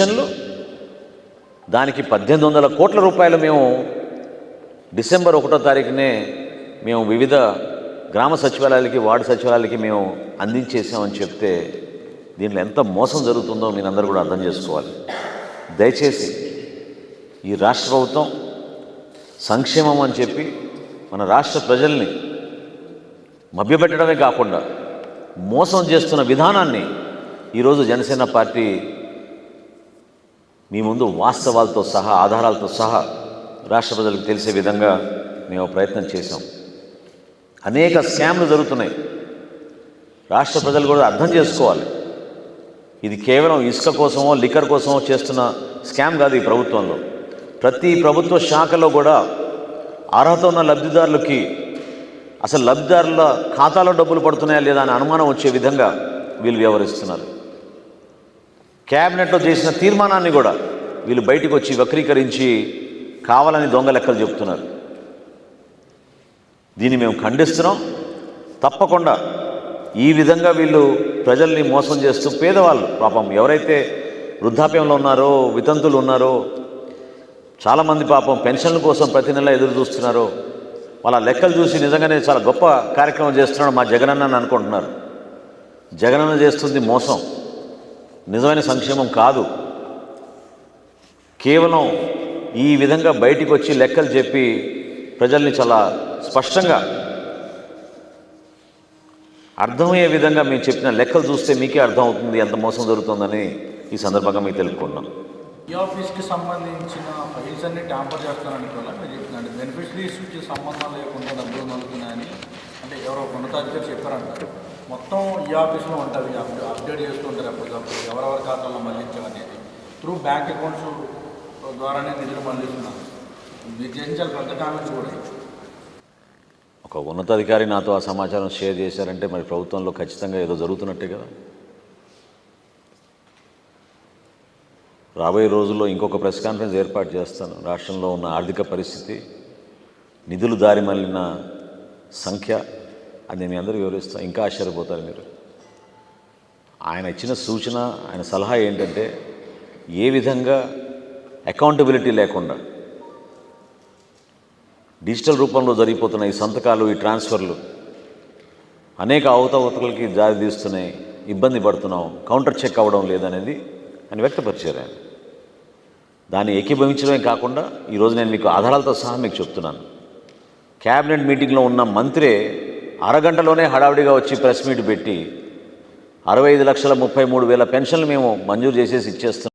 పెన్షన్లు, దానికి 1800 కోట్ల రూపాయలు మేము డిసెంబర్ 1వ తారీఖునే మేము వివిధ గ్రామ సచివాలయాలకి, వార్డు సచివాలయాలకి మేము అందించేసామని చెప్తే దీనిలో ఎంత మోసం జరుగుతుందో మీరందరూ కూడా అర్థం చేసుకోవాలి. దయచేసి ఈ రాష్ట్ర ప్రభుత్వం సంక్షేమం అని చెప్పి మన రాష్ట్ర ప్రజల్ని మభ్యపెట్టడమే కాకుండా మోసం చేస్తున్న విధానాన్ని ఈరోజు జనసేన పార్టీ మీ ముందు వాస్తవాలతో సహా, ఆధారాలతో సహా రాష్ట్ర ప్రజలకు తెలిసే విధంగా మేము ప్రయత్నం చేశాం. అనేక స్కామ్లు జరుగుతున్నాయి. రాష్ట్ర ప్రజలు కూడా అర్థం చేసుకోవాలి. ఇది కేవలం ఇసుక కోసమో, లిక్కర్ కోసమో చేస్తున్న స్కామ్ కాదు. ఈ ప్రభుత్వంలో ప్రతి ప్రభుత్వ శాఖలో కూడా అర్హత ఉన్న లబ్ధిదారులకి అసలు లబ్ధిదారుల ఖాతాలో డబ్బులు పడుతున్నాయా లేదా అని అనుమానం వచ్చే విధంగా వీళ్ళు వ్యవహరిస్తున్నారు. క్యాబినెట్లో చేసిన తీర్మానాన్ని కూడా వీళ్ళు బయటకు వచ్చి వక్రీకరించి కావాలని దొంగ లెక్కలు చెప్తున్నారు. దీన్ని మేము ఖండిస్తున్నాం. తప్పకుండా ఈ విధంగా వీళ్ళు ప్రజల్ని మోసం చేస్తూ పేదవాళ్ళు, పాపం ఎవరైతే వృద్ధాప్యంలో ఉన్నారో, వితంతులు ఉన్నారో, చాలామంది పాపం పెన్షన్ల కోసం ప్రతి నెల ఎదురు చూస్తున్నారో, వాళ్ళ లెక్కలు చూసి నిజంగానే చాలా గొప్ప కార్యక్రమం చేస్తున్నాడు మా జగనన్న అని అనుకుంటున్నారు. జగనన్న చేస్తుంది మోసం, నిజమైన సంక్షేమం కాదు. కేవలం ఈ విధంగా బయటికి వచ్చి లెక్కలు చెప్పి ప్రజల్ని చాలా స్పష్టంగా అర్థమయ్యే విధంగా మేము చెప్పిన లెక్కలు చూస్తే మీకే అర్థమవుతుంది ఎంత మోసం జరుగుతుందని ఈ సందర్భంగా మీకు తెలుపుకున్నాం. ఈ ఆఫీస్కి సంబంధించిన ఫైల్స్ అన్ని ట్యాంపర్ చేస్తారనుకోవాలి మీరు చెప్పినట్టు. బెనిఫిషరీస్కి సంబంధం లేకుండా డబ్బులు నలుగుతున్నాయని అంటే ఎవరో ఉన్నతాధికారి చెప్పారంటారు. మొత్తం ఈ ఆఫీస్లో ఉంటుంది, అప్డేట్ చేస్తుంటారు ఎప్పటికప్పుడు ఎవరెవరి ఖాతాల్లో మళ్ళించామనేది. త్రూ బ్యాంక్ అకౌంట్స్ ద్వారానే నిధులు మళ్ళిస్తున్నారు. మీరు చేయించాలి పెద్ద కామెంట్స్ కూడా. ఒక ఉన్నతాధికారి నాతో ఆ సమాచారం షేర్ చేశారంటే మరి ప్రభుత్వంలో ఖచ్చితంగా ఏదో జరుగుతున్నట్టే కదా. రాబోయే రోజుల్లో ఇంకొక ప్రెస్ కాన్ఫరెన్స్ ఏర్పాటు చేస్తాను. రాష్ట్రంలో ఉన్న ఆర్థిక పరిస్థితి, నిధులు దారి మళ్ళిన సంఖ్య అది మీ అందరూ వివరిస్తాను. ఇంకా ఆశ్చర్యపోతారు మీరు. ఆయన ఇచ్చిన సూచన, ఆయన సలహా ఏంటంటే ఏ విధంగా అకౌంటబిలిటీ లేకుండా డిజిటల్ రూపంలో జరిగిపోతున్న ఈ సంతకాలు, ఈ ట్రాన్స్ఫర్లు అనేక అవకతవకలకి దారి తీస్తున్నాయి, ఇబ్బంది పడుతున్నాం, కౌంటర్ చెక్ అవ్వడం లేదనేది అని వ్యక్తపరిచారు ఆయన. దాన్ని ఏకీభవించడమే కాకుండా ఈరోజు నేను మీకు ఆధారాలతో సహా మీకు చెప్తున్నాను. క్యాబినెట్ మీటింగ్లో ఉన్న మంత్రే అరగంటలోనే హడావిడిగా వచ్చి ప్రెస్ మీట్ పెట్టి 65,33,000 పెన్షన్లు మేము మంజూరు చేసేసి ఇచ్చేస్తున్నాం.